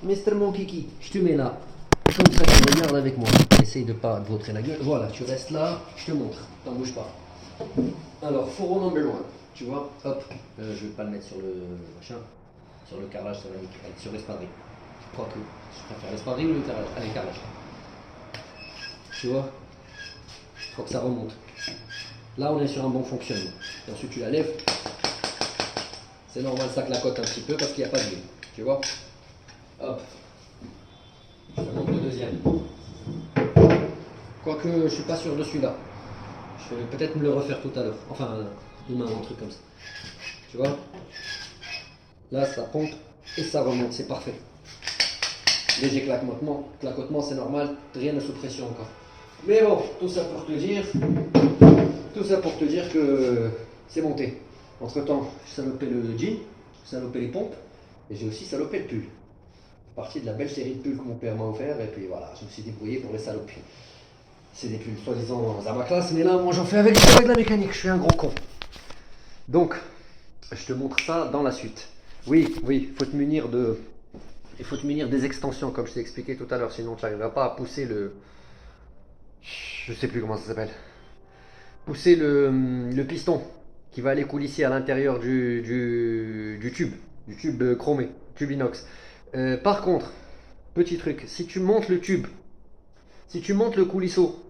Mister mon kiki, je te mets là. Comme ça, tu regardes avec moi. Essaye de pas te vautrer la gueule. Voilà, tu restes là, je te montre. T'en bouge pas. Alors, fourreau number one. Tu vois, hop, je vais pas le mettre sur le machin, sur le carrelage, sur l'espadrille. Quoique, je préfère l'espadrille ou le carrelage. Allez, carrelage. Tu vois, faut que ça remonte. Là, on est sur un bon fonctionnement. Et ensuite, tu la lèves. C'est normal, ça clacote un petit peu parce qu'il n'y a pas d'huile. Tu vois, hop. Je te montre le deuxième. Quoique, je suis pas sûr de celui-là. Je vais peut-être me le refaire tout à l'heure. Enfin, demain, un truc comme ça. Tu vois, là, ça pompe et ça remonte. C'est parfait. Léger clacotement, c'est normal. Rien n'est sous pression encore. Mais bon, tout ça pour te dire que c'est monté. Entre temps, j'ai salopé le jean, j'ai salopé les pompes et j'ai aussi salopé le pull. Partie de la belle série de pulls que mon père m'a offert et puis voilà, je me suis débrouillé pour les saloper. C'est des pulls soi-disant à ma classe, mais là moi j'en fais avec de la mécanique, je suis un gros con. Donc, je te montre ça dans la suite. Oui, il faut te munir des extensions comme je t'ai expliqué tout à l'heure, sinon tu n'arriveras pas à pousser le... Je sais plus comment ça s'appelle. Pousser le piston qui va aller coulisser à l'intérieur du tube chromé, tube inox. Par contre, petit truc, si tu montes le tube, si tu montes le coulisseau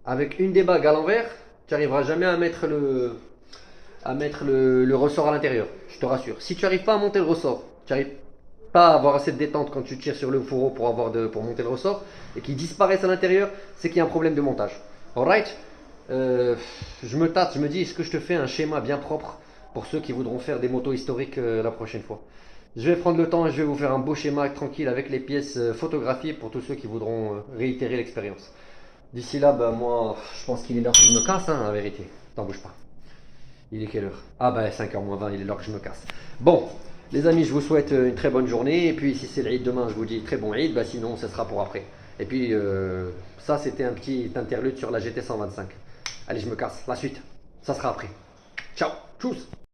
avec une des bagues à l'envers, tu n'arriveras jamais à mettre le ressort à l'intérieur, je te rassure. Si tu n'arrives pas à monter le ressort, tu n'arrives pas à avoir assez de détente quand tu tires sur le fourreau pour monter le ressort et qu'il disparaisse à l'intérieur, c'est qu'il y a un problème de montage. Alright, je me tâte, je me dis, est-ce que je te fais un schéma bien propre pour ceux qui voudront faire des motos historiques la prochaine fois. Je vais prendre le temps et je vais vous faire un beau schéma tranquille avec les pièces photographiées pour tous ceux qui voudront réitérer l'expérience. D'ici là, bah, moi, je pense qu'il est l'heure que je me casse, hein, la vérité. T'en bouge pas. Il est quelle heure? Ah bah 5h moins 20, il est l'heure que je me casse. Bon, les amis, je vous souhaite une très bonne journée. Et puis si c'est l'Eid demain, je vous dis très bon Eid. Bah sinon, ce sera pour après. Et puis ça, c'était un petit interlude sur la GT 125. Allez, je me casse. La suite, ça sera après. Ciao, tchuss.